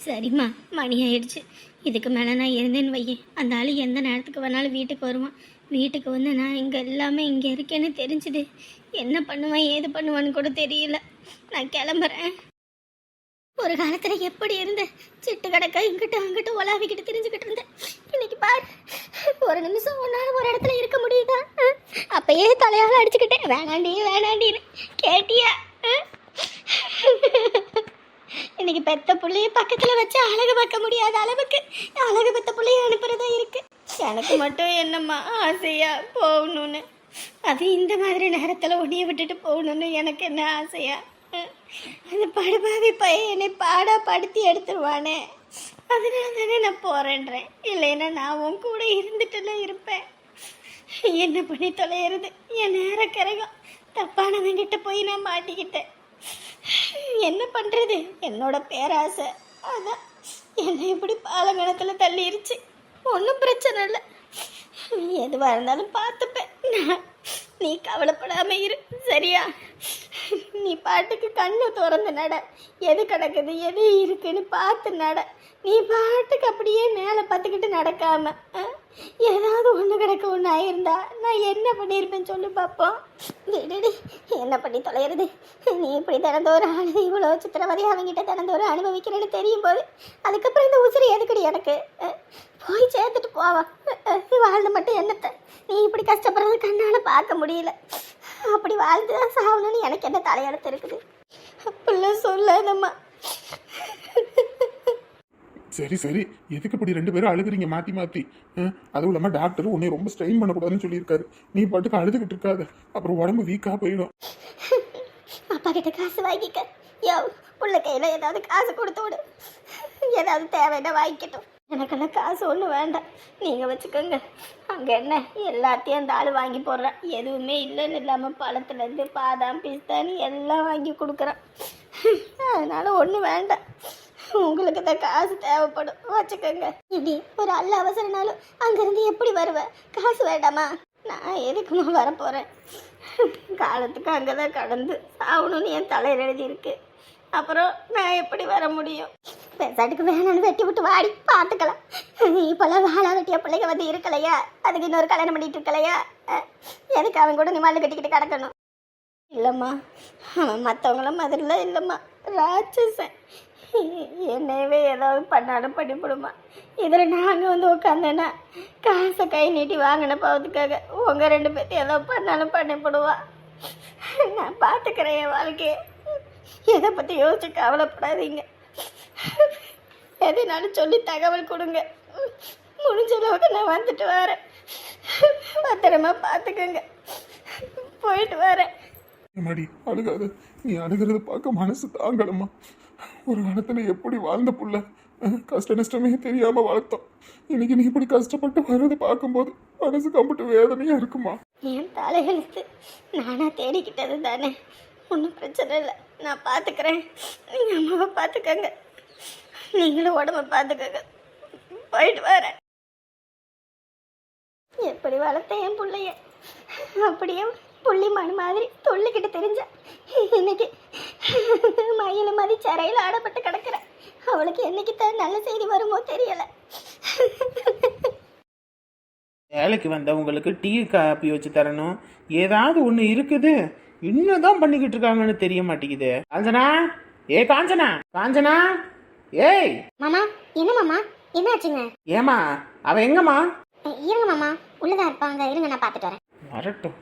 சரிம்மா, மணி ஆயிடுச்சு. இதுக்கு மேலே நான் இருந்தேன்னு வையேன், அந்த ஆள் எந்த நேரத்துக்கு வேணாலும் வீட்டுக்கு வருவான். வீட்டுக்கு வந்து நான் இங்கே எல்லாமே இங்கே இருக்கேன்னு தெரிஞ்சுது, என்ன பண்ணுவேன் ஏது பண்ணுவான்னு கூட தெரியல. நான் கிளம்புறேன். ஒரு காலத்தில் எப்படி இருந்தேன், சிட்டு கிடக்க இங்கிட்ட அங்கிட்ட உலாவிக்கிட்டு தெரிஞ்சுக்கிட்டு இருந்தேன். இன்னைக்கு பாரு, ஒரு நிமிஷம் ஒன்றால் ஒரு இடத்துல இருக்க முடியுதா? அப்பயே தலையால் அடிச்சுக்கிட்டேன், வேணாண்டி வேணாண்டின்னு. கேட்டியா? இன்னைக்கு பெத்த பிள்ளைய பக்கத்துல வச்சு அழகு பார்க்க முடியாத அளவுக்கு அழகு பெத்த பிள்ளைய அனுப்புறதா இருக்கு. எனக்கு மட்டும் என்னம்மா ஆசையா போகணும்னு, அது இந்த மாதிரி நேரத்துல உன்னைய விட்டுட்டு போகணும்னு எனக்கு என்ன ஆசையா? அந்த படுபாவி பையன் என்னை பாடா படுத்தி எடுத்துருவானே, அதனால தானே நான் போறேன்றேன். இல்லைன்னா நான் உன் கூட இருந்துட்டுல இருப்பேன். என்ன பண்ணி தொலைகிறது? என் நேர கரகம் தப்பானவங்கிட்ட போய் நான் மாட்டிக்கிட்டேன். என்ன பண்றது? என்னோட பேராசை அதான் என்னை இப்படி பாலங்கணத்துல தள்ளிருச்சு. ஒன்றும் பிரச்சனை இல்லை, எதுவாக இருந்தாலும் பார்த்துப்பேன். நீ கவலைப்படாம இரு, சரியா? நீ பாட்டுக்கு கண்ணு திறந்து நட, எது கிடக்குது எது இருக்குன்னு பார்த்து நட. நீ பாட்டுக்கு அப்படியே மேலே பார்த்துக்கிட்டு நடக்காம ஏதாவது ஒன்று கிடக்க ஒன்று ஆயிருந்தா நான் என்ன பண்ணியிருப்பேன் சொல்லு பார்ப்போம். விடுடி, என்ன பண்ணி தொலைகிறது? நீ இப்படி தினந்தோறும் இவ்வளோ சித்திரவதை அவங்ககிட்ட தினந்தோறும் அனுபவிக்கிறேன்னு தெரியும் போது அதுக்கப்புறம் இந்த உசிரி எதுக்குடி எனக்கு? போய் சேர்த்துட்டு போவான். வாழ்ந்து மட்டும் என்னத்தை நீ இப்படி கஷ்டப்படுறது கண்ணால் பார்க்க முடியல. அப்படி வாழ்ந்து தான் சாகணும்னு எனக்கு என்ன தலையெழுத்து இருக்குது? அப்படிலாம் சொல்லாதம்மா. சரி சரி, எதுக்கு இப்படி ரெண்டு பேரும் அழுகுறீங்க மாத்தி மாத்தி? அதுவும் இல்லாம டாக்டர் உன்னை ரொம்ப ஸ்ட்ரெயின் பண்ணக்கூடாதுன்னு சொல்லியிருக்காரு. நீ பாட்டுக்கு அழுதுகிட்டு இருக்காத, அப்புறம் உடம்பு வீக்கா போயிடும். அப்பா கிட்ட காசு வாங்கிக்க. யோ, உள்ள கையில ஏதாவது காசு கொடுத்து விடு, ஏதாவது தேவைன்னா வாங்கிக்கட்டும். எனக்கெல்லாம் காசு ஒன்றும் வேண்டாம், நீங்கள் வச்சுக்கோங்க. அங்கே என்ன எல்லாத்தையும் அந்த ஆள் வாங்கி போடுறான். எதுவுமே இல்லைன்னு இல்லாமல் பழத்துலேருந்து பாதாம் பிஸ்தானி எல்லாம் வாங்கி கொடுக்குறான். அதனால் ஒன்றும் வேண்டாம், உங்களுக்கு தான் காசு தேவைப்படும், வச்சுக்கோங்க. இடி ஒரு அல்ல அவசரனாலும் அங்கேருந்து எப்படி வருவேன்? காசு வேண்டாமா? நான் எதுக்குமா வரப்போகிறேன்? காலத்துக்கு அங்கே தான் கடந்து சாகணும்னு என் தலையில் எழுதியிருக்கு. அப்புறம் நான் எப்படி வர முடியும்? பெசாட்டுக்கு வேணும்னு வெட்டி விட்டு வாடி பார்த்துக்கலாம். இப்போல்லாம் வாழா வெட்டிய பிள்ளைங்க வந்து இருக்கலையா? அதுக்கு இன்னொரு கல்யாணம் பண்ணிட்டு இருக்கலையா? எதுக்கு அவன் கூட நீ மல்லு கட்டிக்கிட்டு கிடக்கணும்? இல்லைம்மா, அவன் மற்றவங்களும் மாதிரிலாம் இல்லைம்மா, ராட்சசன். என்னவே ஏதாவது பண்ணாலும் பண்ணிவிடுமா. இதில் நாங்கள் வந்து உட்காந்தேன்னா காசை கை நீட்டி வாங்கின போகிறதுக்காக உங்கள் ரெண்டு பேர்த்தையும் ஏதோ பண்ணாலும் பண்ணிவிடுவா. நான் பார்த்துக்கிறேன் என் வாழ்க்கையை. எதை பற்றி யோசிச்சு கவலைப்படாதீங்க. எதுனாலும் சொல்லி தகவல் கொடுங்க, முடிஞ்ச அளவுக்கு நான் வந்துட்டு வரேன். பத்திரமா பார்த்துக்கோங்க, போயிட்டு வரேன். மாடி அழுகாத, நீ அழுகிறது பார்க்க மனசு தாங்கலம்மா. ஒரு காலத்துல எப்படி வாழ்ந்த புள்ள, கஷ்ட நஷ்டமே தெரியாம வளர்த்தோம். இன்னைக்கு நீ இப்படி கஷ்டப்பட்டு வர்றதை பார்க்கும்போது மனசு கம்பிட்டு வேதனையா இருக்குமா? என் தலையெழுத்து நானா தேடிக்கிட்டது தானே, ஒன்றும் பிரச்சனை இல்லை. நான் பார்த்துக்கிறேன், நீங்கள் அம்மாவை பார்த்துக்கங்க, நீங்களும் உடம்ப பார்த்துக்கங்க. போயிட்டு வரேன். எப்படி வளர்த்தேன் என் பிள்ளைய, அப்படியே புள்ளி மண் மாதிரி துள்ளிக்கிட்டு தெரிஞ்ச இன்னைக்கு மயில மாதிரி சிறையில் ஆடப்பட்டு கிடக்கிறேன். அவளுக்கு என்னைக்கு தான் நல்ல செய்தி வருமோ தெரியல. வேலைக்கு வந்தவங்களுக்கு டீ காப்பி வச்சு தரணும், ஏதாவது ஒன்று இருக்குது. இன்னதான் பண்ணிக்கிட்டு இருக்காங்கன்னு தெரிய மாட்டேங்குது. காஞ்சனா, ஏ காஞ்சனா, காஞ்சனா, ஏய் மாமா. என்ன மாமா, என்னாச்சுங்க? ஏமா அவ எங்கம்மா? இருங்க மாமா, உள்ளதான் இருப்பாங்க, இருங்க நான் பார்த்துட்டு வரேன். வரட்டும்.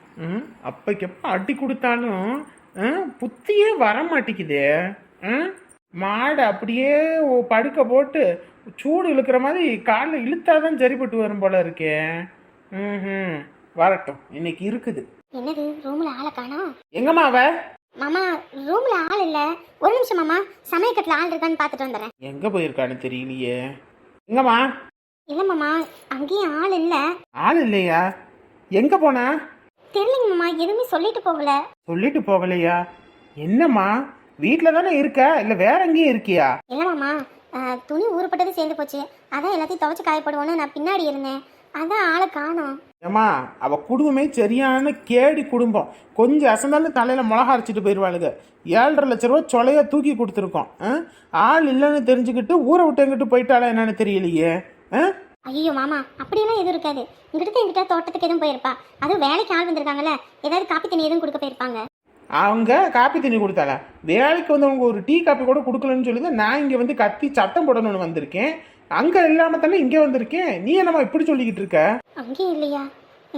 அப்பைக்கப்ப அடி கொடுத்தாலும் புத்தியே வர மாட்டேங்குதே. மாடு அப்படியே படுக்க போட்டு சூடு இழுக்கிற மாதிரி காலில் இழுத்தாதான் சரிப்பட்டு வரும் போல இருக்கே. வரட்டும், இன்னைக்கு இருக்குது. என்னது, ரூம்ல ஆளை காணோம்? எங்கம்மா அவ? மாமா, ரூம்ல ஆள் இல்ல, ஒரு நிமிஷம் மாமா, சமயக்கட்டுல ஆள் இருக்கான்னு பார்த்துட்டு வந்துடுறேன். எங்க போயிருக்கான்னு தெரியலையே. எங்கம்மா? இல்ல மாமா, அங்கேயும் ஆள் இல்ல. ஆள் இல்லையா? எங்க போனா? தெரியலங்க மாமா, எதுவுமே சொல்லிட்டு போகல. சொல்லிட்டு போகலையா? என்னம்மா, வீட்டில் தானே இருக்க, இல்லை வேற எங்கேயும் இருக்கியா? இல்ல மாமா, துணி ஊறுப்பட்டது சேர்ந்து போச்சு, அதான் எல்லாத்தையும் துவைச்சு காயப்படுவோன்னு நான் பின்னாடி இருந்தேன், அதான் ஆளை காணோம். ஏமா அவ குடும்பமே சரியான கேடி குடும்பம். கொஞ்சம் அசந்தாலும் தலையில மிளகா அரைச்சிட்டு போயிடுவாளுங்க. 7,50,000 ரூபா சொலையா தூக்கி கொடுத்துருக்கோம். ஆள் இல்லைன்னு தெரிஞ்சுக்கிட்டு ஊரை விட்டு எங்கிட்டு போயிட்டாளா என்னன்னு தெரியலையே. ஐயோ மாமா, அப்படியெல்லாம் எதுவும் இருக்காது. எங்கிட்ட தோட்டத்துக்கு எதுவும் போயிருப்பா. அதுவும் வேலைக்கு ஆள் வந்திருக்காங்கல்ல, ஏதாவது காப்பி தண்ணி எதுவும் கொடுக்க போயிருப்பாங்க. அவங்க காப்பி தண்ணி கொடுத்தாளா? வேலைக்கு வந்து அவங்க ஒரு டீ காப்பி கூட கொடுக்கலன்னு சொல்லி தான் நான் இங்கே வந்து கத்தி சத்தம் போடணும்னு வந்திருக்கேன். அங்கே இல்லாமல் தானே இங்கே வந்திருக்கேன். நீ என்னம்மா இப்படி சொல்லிக்கிட்டு இருக்க? அங்கேயும் இல்லையா?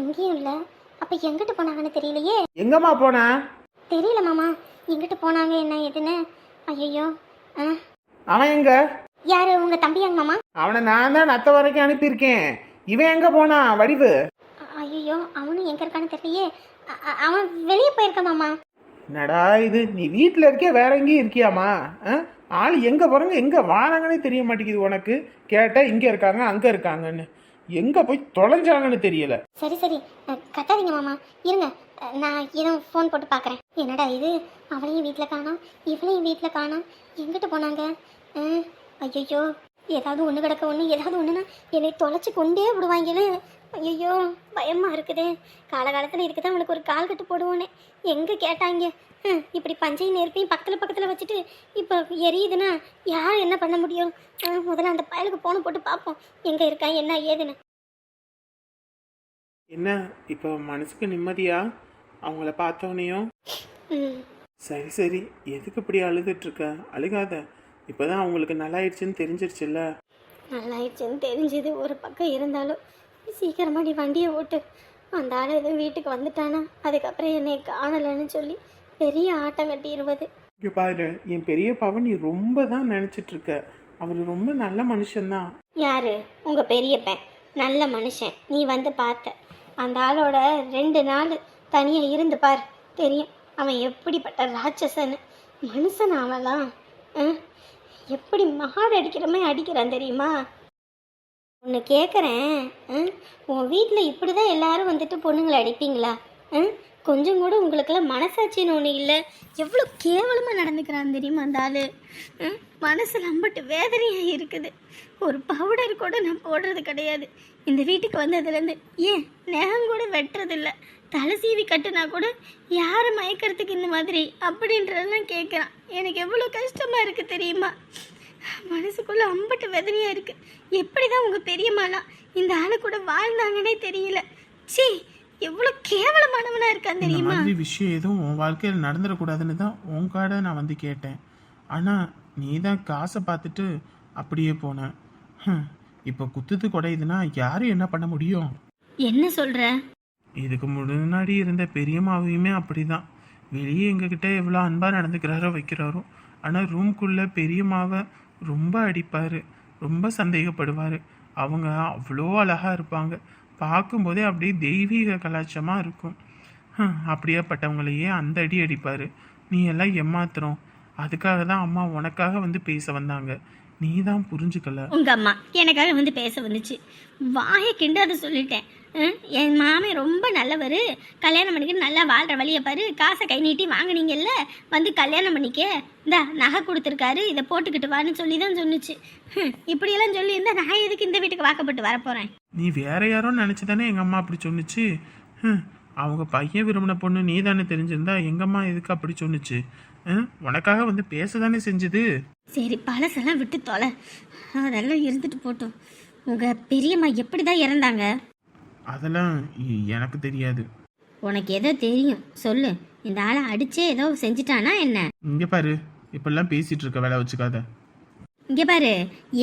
எங்கேயும் இல்லை. அப்போ எங்கிட்ட போனாங்கன்னு தெரியலையே. எங்கம்மா போனா? தெரியல மாமா, எங்கிட்ட போனாங்க என்ன ஏதுன்னு. ஐயோ. அவன் எங்க? யாரு, உங்க தம்பியாங்க மாமா? அவனை நான் தான் நத்த வரைக்கும் அனுப்பியிருக்கேன். இவன் எங்க போனா வடிவு? ஐயோ, அவனும் எங்க இருக்கான்னு தெரியலையே. அவன் வெளியே போயிருக்கான் மாமா. என்னடா இது, நீ வீட்டில் இருக்கியா வேற எங்கேயும் இருக்கியாமா? ஆள் எங்கே போகிறாங்க எங்கே வாராங்கன்னே தெரிய மாட்டேங்குது உனக்கு. கேட்டால் இங்கே இருக்காங்க அங்கே இருக்காங்கன்னு. எங்கே போய் தொலைஞ்சாங்கன்னு தெரியல. சரி சரி, கத்தாதீங்க மாமா, இருங்க, நான் எதுவும் ஃபோன் போட்டு பார்க்குறேன். என்னடா இது, அவளையும் வீட்டில் காணோம், இவளையும் வீட்டில் காணோம், எங்கிட்ட போனாங்க? ஐயோ, ஏதாவது ஒன்று கிடக்க ஒன்று, ஏதாவது ஒன்றுனா என்னை தொலைச்சி கொண்டே விடுவாங்கன்னு. ஐயோ, பயமாக இருக்குதே. காலகாலத்தில் இதுக்கு தான் அவனுக்கு ஒரு கால் கட்டு போடுவோன்னே. எங்கே கேட்டாங்க? இப்படி பஞ்சையும் நெருப்பையும் பக்கத்தில் வச்சுட்டு இப்போ எரியுதுன்னா யார் என்ன பண்ண முடியும்? முதல்ல அந்த பயலுக்கு போன போட்டு பார்ப்போம் எங்கே இருக்கா என்ன ஏதுன்னு. என்ன இப்போ மனசுக்கு நிம்மதியா அவங்கள பார்த்தோன்னையும்? சரி சரி, எதுக்கு இப்படி அழுதுட்டு இருக்க? அழுகாத. இப்போதான் அவங்களுக்கு நல்லாயிடுச்சுன்னு தெரிஞ்சிருச்சுல்ல. நல்லாயிடுச்சுன்னு தெரிஞ்சது ஒரு பக்கம் இருந்தாலும் சீக்கிரமாக நீ வண்டியை ஓட்டு. அந்த ஆள் எதுவும் வீட்டுக்கு வந்துட்டானா அதுக்கப்புறம் என்னை காணலைன்னு சொல்லி பெரிய ஆட்டம் கட்டிடுவது. இங்கே பாரு, என் பெரியப்பாவை நீ ரொம்ப தான் நினச்சிட்டு இருக்க. அவர் ரொம்ப நல்ல மனுஷன்தான். யாரு உங்கள் பெரியப்பன்? நல்ல மனுஷன். நீ வந்து பார்த்த அந்த ஆளோட 2 நாள் தனியாக இருந்து பார், தெரியும் அவன் எப்படிப்பட்ட ராட்சசன்னு. மனுஷன் அவன்லாம் எப்படி மாடு அடிக்கிற மாதிரி அடிக்கிறான் தெரியுமா? ஒன்று கேட்குறேன், உன் வீட்டில் இப்படி தான் எல்லாரும் வந்துட்டு பொண்ணுங்களை அடிப்பீங்களா? கொஞ்சம் கூட உங்களுக்கெல்லாம் மனசாட்சின்னு ஒன்று இல்லை. எவ்வளோ கேவலமாக நடந்துக்கிறான் தெரியுமா அந்த ஆள்? மனசில் அம்பட்டு வேதனையாக இருக்குது. ஒரு பவுடர் கூட நான் போடுறது கிடையாது. இந்த வீட்டுக்கு வந்ததுலேருந்து ஏன் நகம் கூட வெட்டுறதில்ல. தலை சீவி கட்டுனா கூட யாரை மயக்கிறதுக்கு இந்த மாதிரி அப்படின்றதெல்லாம் கேட்குறான். எனக்கு எவ்வளோ கஷ்டமாக இருக்குது தெரியுமா? மனசுக்குள்ளே அம்பட்டு வேதனையாக இருக்குது. எப்படி தான் உங்கள் பெரியம்மாலாம் இந்த ஆளு கூட வாழ்ந்தாங்கன்னே தெரியல. சீ, எவ்வளோ கேவலமானவனாக இருக்கான் தெரியுமா? இந்த விஷயம் எதுவும் உன் வாழ்க்கையில் நடந்துடக்கூடாதுன்னு தான் உன் கார்டை நான் வந்து கேட்டேன். ஆனால் நீ தான் காசை பார்த்துட்டு அப்படியே போனேன். இப்போ குத்துது குடையுதுன்னா யாரும் என்ன பண்ண முடியும்? என்ன சொல்கிற? இதுக்கு முன்னாடி இருந்த பெரியம்மாவையுமே அப்படி தான். வெளியே எங்ககிட்ட எவ்வளோ அன்பாக நடந்துக்கிறாரோ வைக்கிறாரோ, ஆனால் ரூம்குள்ளே பெரியம்மாவை ரொம்ப அடிப்பார், ரொம்ப சந்தேகப்படுவார். அவங்க அவ்வளோ அழகாக இருப்பாங்க. பார்க்கும்போதே அப்படியே தெய்வீக கலாச்சாரமாக இருக்கும். அப்படியேப்பட்டவங்களையே அந்த அடி அடிப்பார். நீ எல்லாம் ஏமாத்துறோம். அதுக்காக தான் அம்மா உனக்காக வந்து பேச வந்தாங்க. நீ தான் புரிஞ்சுக்கல. உங்கள் அம்மா எனக்காக வந்து பேச வந்துச்சு. வாயை கிண்டாத சொல்லிட்டேன். என் மாமே ரொம்ப நல்லவர். கல்யாணம் பண்ணிக்கிட்டு நல்லா வாழ்கிற வழியை பாரு. காசை கை நீட்டி வாங்கினீங்கல்ல, வந்து கல்யாணம் பண்ணிக்க, இந்தா நகை கொடுத்துருக்காரு, இதை போட்டுக்கிட்டு வான்னு சொல்லி தான் சொன்னிச்சு. இப்படியெல்லாம் சொல்லியிருந்தா நான் எதுக்கு இந்த வீட்டுக்கு வாக்கப்பட்டு வரப்போகிறேன்? நீ வேற யாரோ நினச்சி தானே எங்கள் அம்மா அப்படி சொன்னிச்சு. அவங்க பையன் விரும்பின பொண்ணு நீ தானே தெரிஞ்சிருந்தா எங்கள் அம்மா எதுக்கு அப்படி சொன்னிச்சு? உனக்காக வந்து பேச தானே செஞ்சுது. சரி, பழசெல்லாம் விட்டு தொலை, அதெல்லாம் இருந்துட்டு போட்டோம். உங்கள் பெரியம்மா எப்படி தான் இறந்தாங்க? அதெல்லாம் எனக்கு தெரியாது. உனக்கு ஏதோ தெரியும் சொல்லு. இந்த ஆளை அடிச்சே ஏதோ செஞ்சுட்டானா என்ன? இங்கே பாரு, இப்பெல்லாம் பேசிட்டு இருக்க வேலை வச்சுக்காத. இங்கே பாரு,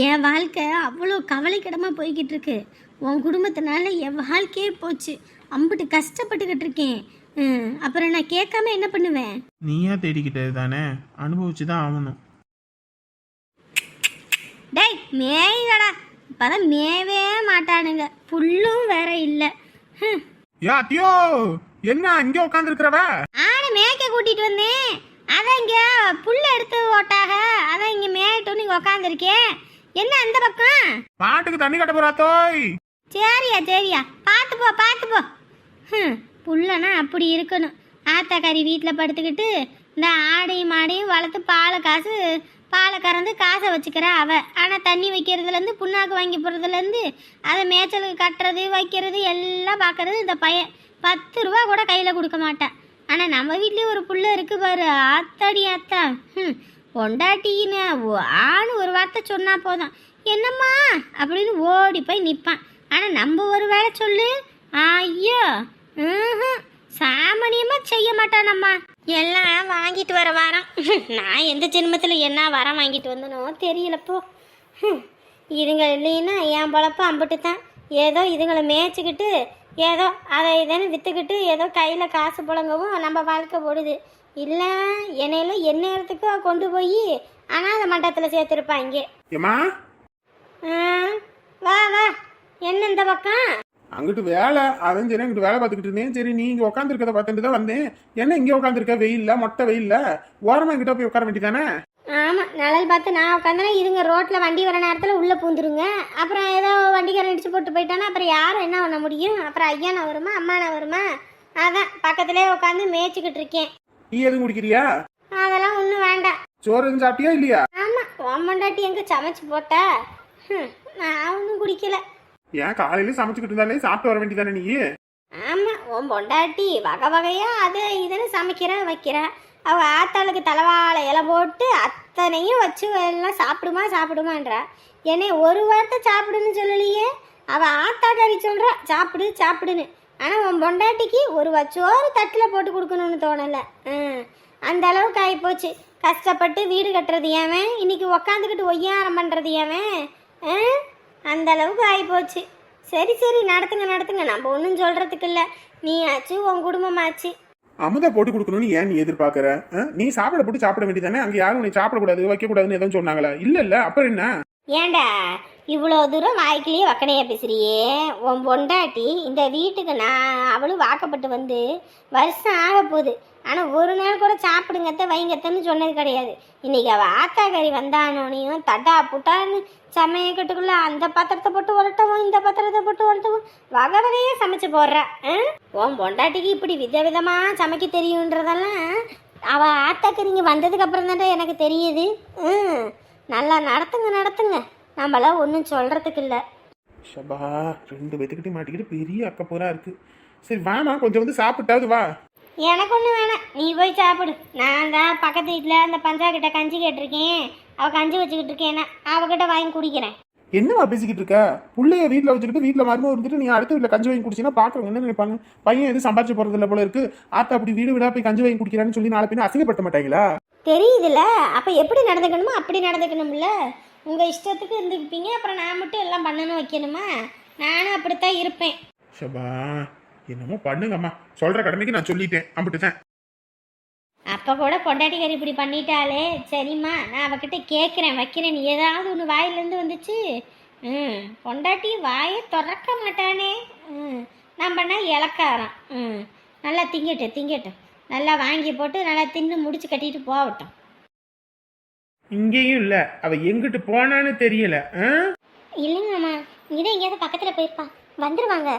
என் வாழ்க்கை அவ்வளோ கவலைக்கிடமாக போய்கிட்டு இருக்கு. உன் குடும்பத்தினால என் வாழ்க்கையே போச்சு. அம்பிட்டு கஷ்டப்பட்டுக்கிட்டு இருக்கேன். அப்புறம் நான் கேட்காம என்ன பண்ணுவேன்? நீயா தேடிக்கிட்டது தானே, அனுபவிச்சு தான் ஆகணும். டேய் மேய்கடா, இப்போதான் மேவே மாட்டானுங்க. புல்லும் வேற இல்லை. யாத்தியோ என்ன இங்கே உட்காந்துருக்கிறவ? ஆடு மேய்க்க கூட்டிட்டு வந்தேன். அதான் இங்கே புல்ல எடுத்து ஓட்டாக, அதான் இங்கே மேயிட்டு நீங்க உட்காந்துருக்கேன். என்ன அந்த பக்கம்? பாட்டுக்கு தண்ணி கட்ட போறா தோய். சரியா சரியா, பார்த்து போ பார்த்து போ. புள்ளனா அப்படி இருக்கணும். ஆத்தாக்காரி வீட்டில் படுத்துக்கிட்டு இந்த ஆடையும் மாடையும் வளர்த்து பாலை காசு பாலை கறந்து காசை வச்சுக்கிறா அவ. ஆனால் தண்ணி வைக்கிறதுலேருந்து புண்ணாக்கு வாங்கி போகிறதுலேருந்து அதை மேய்ச்சலுக்கு கட்டுறது வைக்கிறது எல்லாம் பார்க்கறது இந்த பையன். 10 ரூபா கூட கையில் கொடுக்க மாட்டான். ஆனால் நம்ம வீட்லேயும் ஒரு புள்ள இருக்கு பாரு, ஆத்தாடி ஆத்தா. பொண்டாட்டின்னு ஆணு ஒரு வார்த்தை சொன்னால் போதும், என்னம்மா அப்படின்னு ஓடி போய் நிற்பான். ஆனால் நம்ம ஒரு வேளை சொல்லு, ஐயோ சாமானியமாக செய்ய மாட்டானம்மா. எல்லாம் வாங்கிட்டு வர வாரம். நான் எந்த ஜென்மத்தில் என்ன வரம் வாங்கிட்டு வந்தனோ தெரியலப்போ. இதுங்க இல்லைன்னா என் பொழப்பு அம்பிட்டு தான். ஏதோ இதுங்களை மேய்ச்சிக்கிட்டு ஏதோ அதை இதன்னு விற்றுக்கிட்டு ஏதோ கையில் காசு புழங்கவும் நம்ம வாழ்க்கை போடுது. இல்லை என்னையில என்ன நேரத்துக்கு கொண்டு போய் அனாதை மண்டபத்தில் சேர்த்துருப்பாங்க. வா வா, என்ன இந்த பக்கம்? அங்கிட்டு வேலை, அதான் சரி அங்கிட்டு வேலை பார்த்துக்கிட்டு இருந்தேன். சரி நீ இங்கே உட்காந்துருக்கத பார்த்துட்டு தான் வந்தேன். என்ன இங்கே உட்காந்துருக்க? வெயில்ல மொட்டை வெயில்ல ஓரமாக எங்கிட்ட போய் உட்கார வேண்டியதானே? ஆமாம், நிழல் பார்த்து நான் உட்காந்தேன்னா இதுங்க ரோட்டில் வண்டி வர நேரத்தில் உள்ளே பூந்துருங்க. அப்புறம் ஏதோ வண்டிக்காரன் இடிச்சு போட்டு போயிட்டானா அப்புறம் யாரும் என்ன பண்ண முடியும்? அப்புறம் ஐயானா வருமா அம்மானா வருமா? அதான் பக்கத்துலேயே உட்காந்து மேய்ச்சிக்கிட்டு இருக்கேன். டீ எதுவும் குடிக்கிறியா? அதெல்லாம் ஒன்றும் வேண்டாம். சோறு எதுவும் சாப்பிட்டியா இல்லையா? ஆமாம், ஒம்மண்டாட்டி எங்கே சமைச்சு போட்டா? நான் ஒன்றும் குடிக்கல. ஏன் காலையில சமைச்சுக்கிட்டு இருந்தாலே சாப்பிட்டு வர வேண்டியதானே நீ? ஆமாம், உன் பொண்டாட்டி வகை வகையாக அது இதுன்னு சமைக்கிறா வைக்கிறா. அவள் ஆத்தாளுக்கு தலைவாழை இலை போட்டு அத்தனையும் வச்சு எல்லாம் சாப்பிடுமான்றா. என்னை ஒரு வார்த்தை சாப்பிடுன்னு சொல்லலையே. அவள் ஆத்தாக்காரி சொல்கிறா சாப்பிடு சாப்பிடுன்னு. ஆனால் உன் பொண்டாட்டிக்கு ஒரு வச்சோறு தட்டில் போட்டு கொடுக்கணும்னு தோணலை. அந்த அளவுக்கு ஆகிப்போச்சு. கஷ்டப்பட்டு வீடு கட்டுறது ஏவன், இன்னைக்கு உக்காந்துக்கிட்டு ஒய்யாரம் பண்ணுறது ஏவன், அந்த அளவுக்கு ஆகிப்போச்சு. சரி சரி, நடத்துங்க, நம்ம ஒன்றும் சொல்கிறதுக்கு இல்லை. நீ ஆச்சு உன் குடும்பமாச்சு. அமுதா போட்டு கொடுக்கணும்னு ஏன் நீ எதிர்பார்க்கற? நீ சாப்பிட போட்டு சாப்பிட வேண்டியதானே? அங்கே யாரும் நீ சாப்பிடக்கூடாது வைக்கக்கூடாதுன்னு எதுவும் சொன்னாங்களா? இல்ல அப்புறம் என்ன? ஏண்டா இவ்வளோ தூரம் வாய்க்கிலேயே வக்கனையா பேசுறியே? உன் பொண்டாட்டி இந்த வீட்டுக்கு அவளும் வாக்கப்பட்டு வந்து வருஷம் ஆக போகுது. ஆனால் ஒரு நாள் கூட சாப்பிடுங்கத்த வைங்கத்தன்னு சொன்னது கிடையாது. இன்னைக்கு அவள் ஆத்தாக்கறி வந்தானோனையும் தட்டா புட்டான்னு சமையக்கட்டுக்குள்ள அந்த பாத்திரத்தை போட்டு உரட்டவும் இந்த பாத்திரத்தை போட்டு உரட்டவும் வகை வகையாக சமைச்சு போடுறா. உன் பொண்டாட்டிக்கு இப்படி விதவிதமாக சமைக்க தெரியுன்றதெல்லாம் அவள் ஆத்தாக்கறிங்க வந்ததுக்கு அப்புறம் தான்டா எனக்கு தெரியுது. நல்லா நடத்துங்க, நம்மளாம் ஒன்றும் சொல்கிறதுக்கு இல்லை. ஷபா, 2 பேத்துக்கிட்டே மாட்டிக்கிட்டு பெரிய அக்கப்போரா இருக்கு. சரி வாமா, கொஞ்சம் வந்து சாப்பிட்டாவது வா. எனக்கு ஒன்றும் வேணாம், நீ போய் சாப்பிடு. நான் தான் பக்கத்து வீட்டில் அந்த பஞ்சாக்கிட்ட கஞ்சி கேட்டிருக்கேன். அவள் கஞ்சி வச்சுக்கிட்டு இருக்கேன், அவகிட்ட வாங்கி குடிக்கிறேன். என்னவா பேசிக்கிட்டு இருக்க? பிள்ளைய வீட்டில் வச்சுக்கிட்டு வீட்டில் மருமகம் இருந்துட்டு நீ அடுத்த வீட்டில் கஞ்சி வாங்கி குடிச்சின்னா பார்க்குறவங்க என்ன நினைப்பாங்க? பையன் எதுவும் சம்பாதிச்சு போகிறது இல்லை போல இருக்கு. ஆத்தா அப்படி வீடு வீடாக போய் கஞ்சி வாங்கி குடிக்கிறான்னு சொல்லி நாளை பின்ன அசிங்கப்படுத்த மாட்டாங்களா? தெரியுதுல்ல, அப்போ எப்படி நடந்துக்கணுமோ அப்படி நடந்துக்கணும்ல. உங்கள் இஷ்டத்துக்கு இருந்துப்பீங்க, அப்புறம் நான் மட்டும் எல்லாம் பண்ணணும் வைக்கணுமா? நானும் அப்படித்தான் இருப்பேன். ஷபா, என்னமோ பண்ணுங்கம்மா, சொல்கிற கடமைக்கு நான் சொல்லிட்டேன், அப்படித்தான். அப்போ கூட பொண்டாட்டிக்காரி இப்படி பண்ணிட்டாலே சரிம்மா, நான் அவகிட்ட கேட்குறேன் வைக்கிறேன். நீ ஏதாவது ஒன்று வாயிலேருந்து வந்துச்சு. பொண்டாட்டி வாயை திறக்க மாட்டானே. நம்மனா இலக்காரம். நல்லா திங்கட்டும், நல்லா வாங்கி போட்டு நல்லா தின்னு முடிச்சு கட்டிட்டு போகட்டும். இங்கேயும் இல்லை, அவ எங்கிட்டு போனான்னு தெரியல. இல்லைங்கம்மா, இங்கே எங்கேயாவது பக்கத்தில் போயிருப்பா, வந்துடுவாங்க.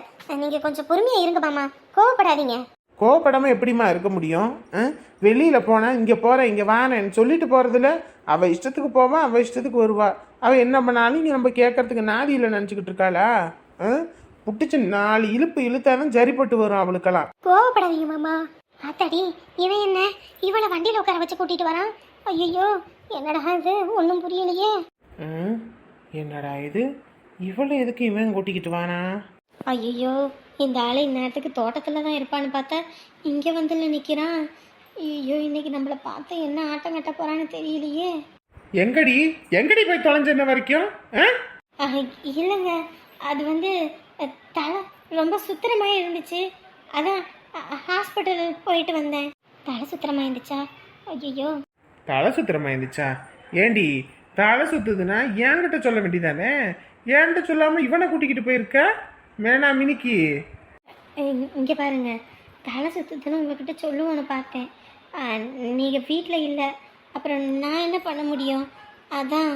நீங்கள் கொஞ்சம் பொறுமையாக இருங்க மாமா, கோவப்படாதீங்க. கோவப்படாமல் எப்படிம்மா இருக்க முடியும்? வெளியில் போனால் இங்கே போகிறேன் இங்கே வானேன்னு சொல்லிட்டு போகிறதுல அவள் இஷ்டத்துக்கு போவான், அவள் இஷ்டத்துக்கு வருவா. அவள் என்ன பண்ணாலும் இங்கே நம்ம கேட்கறதுக்கு நாதியில் நினச்சிக்கிட்டு இருக்காளா? புட்டிச்சு 4 இழுப்பு இழுத்தாலும் சரிப்பட்டு வரும் அவளுக்கெல்லாம். கோவப்படாதீங்க மாமா. ஆத்தாடி, இவன் என்ன இவளை வண்டியில் உட்கார வச்சு கூட்டிகிட்டு வரான்? ஐயோ, என்னடா இது, ஒன்றும் புரியலையே. என்னடா இது, இவளை எதுக்கு இவன் கூட்டிக்கிட்டு வானா? ஐயோ, இந்த ஆள் இந்நேரத்துக்கு தோட்டத்தில் தான் இருப்பான்னு பார்த்தா இங்கே வந்து நிற்கிறான். ஐயோ, இன்னைக்கு நம்மளை பார்த்து என்ன ஆட்டம் கட்ட போகிறான்னு தெரியலையே. எங்கடி போய் தொலைஞ்ச என்ன வரைக்கும்? இல்லைங்க, அது வந்து தலை ரொம்ப சுத்திரமாக இருந்துச்சு. அதான் ஹாஸ்பிட்டல் போயிட்டு வந்தேன். தலை சுத்திரமாக இருந்துச்சா? ஐயோ, தலை சுத்திரமா இருந்துச்சா? ஏண்டி தலை சுத்துதுன்னா என்கிட்ட சொல்ல வேண்டியதானே? ஏன்ட்ட சொல்லாமல் இவனை கூட்டிக்கிட்டு போயிருக்க மேனா மினிக்கு? இங்கே பாருங்க, தலை சுத்துதுன்னு உங்ககிட்ட சொல்லுவோன்னு பார்த்தேன். நீங்கள் வீட்டில் இல்லை, அப்புறம் நான் என்ன பண்ண முடியும்? அதான்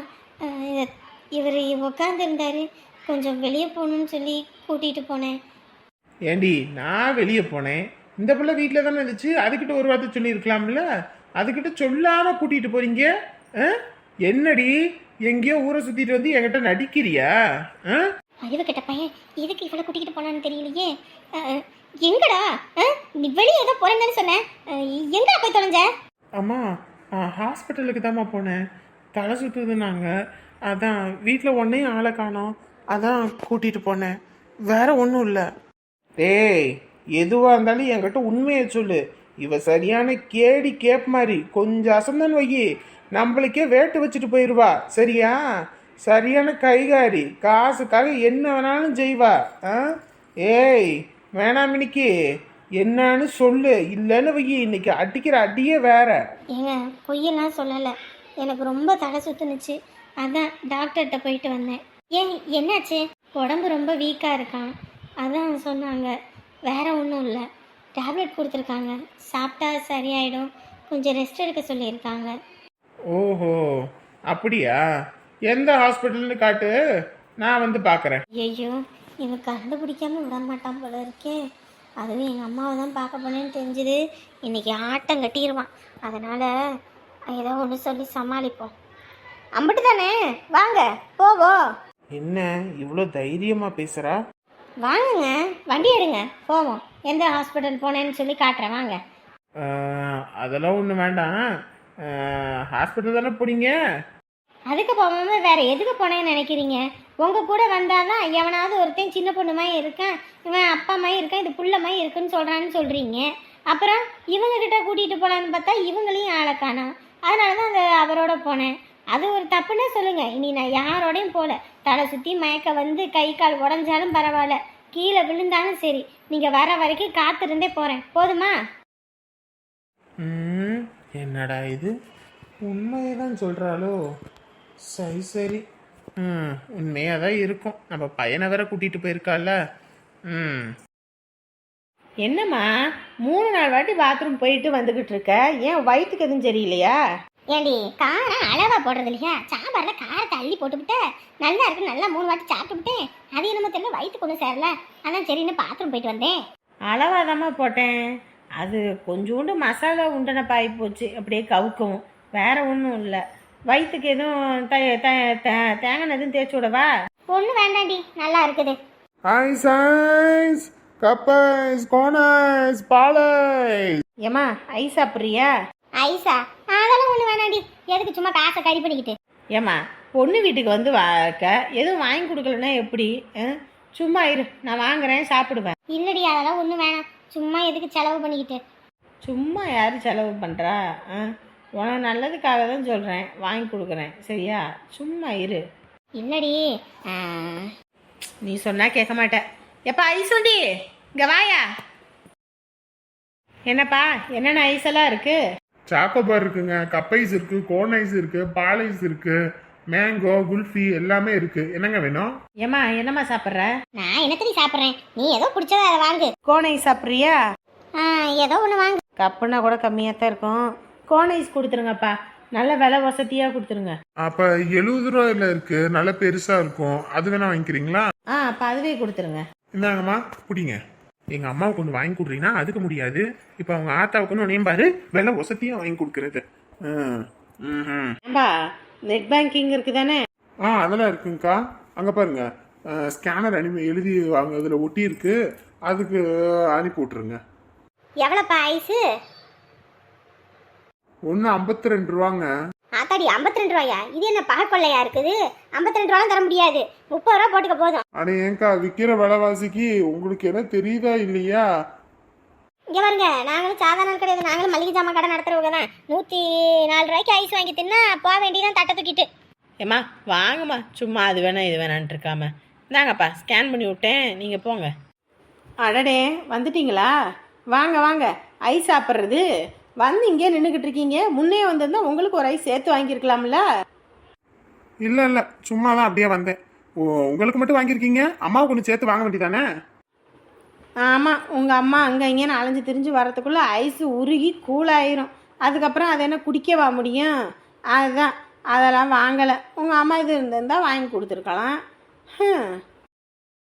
இவர் உட்காந்துருந்தாரு, கொஞ்சம் வெளியே போகணுன்னு சொல்லி கூட்டிகிட்டு போனேன். ஏண்டி நான் வெளியே போனேன், இந்த பிள்ளை வீட்டில் தானே இருந்துச்சு, அதுக்கிட்ட ஒரு வார்த்தை சொல்லியிருக்கலாம்ல? அதுக்கிட்ட சொல்லாமல் கூட்டிகிட்டு போறீங்க. என்னடி எங்கேயோ ஊரை சுத்திட்டு வந்து என்கிட்ட நடிக்கிறியா? ஆ? அறிவு கெட்ட பையன் எதுக்கு இவளை கூட்டிகிட்டு போனான்னு தெரியலையே. எங்கடா நீ வெளியே ஏதோ போறேன்னு சொன்னேன். எங்கடா போய் தொலைஞ்ச? அம்மா ஹாஸ்பிட்டலுக்கு தாம்மா போனேன். தலை சுத்துதுனாங்க. அதான் வீட்டில் ஒன்றையும் ஆளை காணோம். அதான் கூட்டிகிட்டு போனேன். வேற ஒன்றும் இல்லை. டேய், எதுவாக இருந்தாலும் என்கிட்ட உண்மையை சொல்லு. இவ சரியான கேடி கேப் மாதிரி கொஞ்சம் அசந்தன் வையி நம்மளுக்கே வேட்டு வச்சுட்டு போயிடுவா. சரியா? சரியான கைகாரி, காசுக்காக என்ன வேணாலும் செய்வா. ஆ? ஏய் வேணாம் மினிக்கு, என்னன்னு சொல்லு. இல்லைன்னு வையி இன்னைக்கு அடிக்கிற அடியே வேற. ஏங்க பொய்யெல்லாம் சொல்லலை, எனக்கு ரொம்ப தலை சுத்துனுச்சு. அதான் டாக்டர்கிட்ட போயிட்டு வந்தேன். ஏன் என்னாச்சு? உடம்பு ரொம்ப வீக்காக இருக்கான், அதான் சொன்னாங்க. வேற ஒன்றும் இல்லை. டேப்லெட் கொடுத்துருக்காங்க, சாப்பிட்டா சரியாயிடும். கொஞ்சம் ரெஸ்ட் எடுக்க சொல்லியிருக்காங்க. ஓஹோ அப்படியா? எந்த ஹாஸ்பிட்டல்னு காட்டு, நான் வந்து பார்க்குறேன். ஐயோ இவன் கண்டுபிடிக்காம விட மாட்டான் போல இருக்கே. அதுவும் எங்கள் அம்மாவை தான் பார்க்க போனேன்னு தெரிஞ்சுது. இன்னைக்கு ஆட்டம் கட்டிடுவான். அதனால் ஏதோ ஒன்று சொல்லி சமாளிப்போம். அம்பிட்டு தானே, வாங்க போவோம். என்ன இவ்வளோ தைரியமா பேசுறா? வாங்குங்க, வண்டி எடுங்க போவோம். எந்த ஹாஸ்பிட்டல் போனேன்னு சொல்லி காட்டுறேன், வாங்க. அதெல்லாம் ஒன்றும் வேண்டாம். ஹாஸ்பிட்டல் தானே போனீங்க? அதுக்கு போகாம வேற எதுக்கு போனேன்னு நினைக்கிறீங்க? உங்கள் கூட வந்தாதான் எவனாவது ஒருத்தன் சின்ன பொண்ணு மாதிரி இருக்கேன், இவன் அப்பா மாதிரி இருக்கேன், இது புள்ள மாதிரி இருக்குன்னு சொல்கிறான்னு சொல்கிறீங்க. அப்புறம் இவங்ககிட்ட கூட்டிகிட்டு போகலான்னு பார்த்தா இவங்களையும் ஆளை காணோம். அதனால தான் அவரோட போனேன். அது ஒரு தப்புன்னு சொல்லுங்கள். இனி நான் யாரோடையும் போகல. தலை சுற்றி மயக்க வந்து கை கால் உடஞ்சாலும் பரவாயில்ல, கீழே விழுந்தாலும் சரி, நீங்கள் வர வரைக்கும் காத்திருந்தே போகிறேன். போதுமா? என்னடா இது, உண்மையை தான் சொல்கிறாளோ? சரி சரி, உண்மையாக தான் இருக்கும். நம்ம பையனை வேற கூட்டிகிட்டு போயிருக்கால. என்னம்மா 3 நாள் வாட்டி பாத்ரூம் போயிட்டு வந்துக்கிட்டு இருக்க? ஏன் வயிற்றுக்கு எதுவும் சரியில்லையா? ஏண்டி காரம் அளவா போடுறது இல்லையா? சாம்பாரில் காரத்தை அள்ளி போட்டுவிட்ட, நல்லா இருக்கு, நல்லா 3 வாட்டி சாப்பிட்டு விட்டேன். அது என்னமோ தெரியல, வயிற்றுக்கு ஒன்றும் சேரல. அதான் சரின்னு பாத்ரூம் போயிட்டு வந்தேன். அளவாதாம்மா போட்டேன். அது கொஞ்சோண்டு மசாலா உண்டனப்பா ஆகி போச்சு, அப்படியே கவுக்கவும். வேற ஒன்றும் இல்லை. வயிற்றுக்கு எதுவும் தேங்காய் எதுவும் தேய்ச்சி விடவா? ஒன்றும் வேண்டாண்டி, நல்லா இருக்குது. Ice ice, cup ice, cone ice, பால் ஐஸ். ஏம்மா ஐஸ் சாப்பிட்றியா? ஐஸா? அதெல்லாம் ஒன்றும் வேணாண்டி, எதுக்கு சும்மா காசை கறி பண்ணிக்கிட்டு. ஏம்மா பொண்ணு வீட்டுக்கு வந்து எதுவும் வாங்கி கொடுக்கலன்னா எப்படி? சும்மா இரு, நான் வாங்குறேன், சாப்பிடுவேன். இல்லடி அதெல்லாம் ஒன்றும் வேணாம், சும்மா எதுக்கு செலவு பண்ணிக்கிட்டு. சும்மா யார் செலவு பண்ணுறா? உனக்கு நல்லதுக்காக தான் சொல்கிறேன், வாங்கி கொடுக்குறேன், சரியா? சும்மா இரு. இல்லடி நீ சொன்னா கேட்க மாட்டேன். எப்பா ஐஸ் உண்டி, இங்கே வாயா. என்னப்பா என்னென்ன ஐஸ் எல்லாம் இருக்கு? சாக்கோபார் இருக்குங்க, கப் ஐஸ் இருக்கு, கோன் ஐஸ் இருக்கு, பால் ஐஸ் இருக்கு, மேங்கோ, குல்ஃபி எல்லாமே இருக்கு. என்னங்க வேணும்? ஏம்மா என்னம்மா சாப்பிட்ற? நான் என்னத்தடி சாப்பிட்றேன், நீ ஏதோ பிடிச்சத அதை வாங்கு. கோன் ஐஸ் சாப்பிட்றியா? ஏதோ ஒன்று வாங்கு. கப்புனா கூட கம்மியாக தான் இருக்கும். கோன் ஐஸ் கொடுத்துருங்கப்பா, நல்ல விலை வசதியாக கொடுத்துருங்க. அப்ப 70 ரூபாயில இருக்கு, நல்ல பெருசா இருக்கும், அது வேணா வாங்கிக்கிறீங்களா? அப்போ அதுவே கொடுத்துருங்க. இந்தாங்கம்மா பிடிங்க. எங்க அம்மாவுக்கு ஒன்று வாங்கி கொடுறீங்கன்னா அதுக்கு முடியாது. இப்போ அவங்க ஆத்தாவுக்குன்னு ஒன்றையும் பாரு, விலை வசதியாக வாங்கி கொடுக்கறது. ஏம்பா நெட் பேங்கிங் இருக்குது தானே? அதெல்லாம் இருக்குங்கக்கா. அங்கே பாருங்க, ஸ்கேனர் எழுதி வாங்க, அதில் ஒட்டி இருக்கு, அதுக்கு அனுப்பி விட்ருங்க. எவ்வளோப்பா ஐஸு? ஒன்று 52 ரூபாங்க. ஆத்தாடி 52 ரூபாயா? இது என்ன பகற்கொள்ளையா இருக்குது? 52 ரூபாலாம் தர முடியாது, 30 ரூபா போட்டுக்க போதும். அட ஏங்கா, விற்கிற விலைவாசிக்கு உங்களுக்கு என்ன தெரியுதா இல்லையா? இங்கே பாருங்க, நாங்களும் சாதாரண கிடையாது, நாங்களும் மளிகை ஜாமான் கடை நடத்துறவங்க தான். 104 ரூபாய்க்கு ஐஸ் வாங்கி தின்னா போக வேண்டியதான் தட்டை தூக்கிட்டு. ஏம்மா வாங்கம்மா, சும்மா அது வேணாம் இது வேணான்ட்டு இருக்காம. இந்தாங்கப்பா ஸ்கேன் பண்ணி விட்டேன், நீங்கள் போங்க. அடடே வந்துட்டீங்களா? வாங்க வாங்க, ஐஸ் சாப்பிட்றது வந்து இங்கே நின்றுக்கிட்டு இருக்கீங்க. முன்னே வந்திருந்தா உங்களுக்கு ஒரு ஐஸ் சேர்த்து வாங்கியிருக்கலாம்ல. இல்லை இல்லை, சும்மா தான் அப்படியே வந்தேன். உங்களுக்கு மட்டும் வாங்கியிருக்கீங்க, அம்மாவுக்கு ஒன்று சேர்த்து வாங்க வேண்டியதானே? ஆமாம், உங்கள் அம்மா அங்கே இங்கேன்னு அலைஞ்சு திரிஞ்சு வரத்துக்குள்ளே ஐஸு உருகி கூலாயிரும். அதுக்கப்புறம் அதை என்ன குடிக்கவா முடியும்? அதுதான் அதெல்லாம் வாங்கலை. உங்கள் அம்மா இது இருந்திருந்தால் வாங்கி கொடுத்துருக்கலாம்.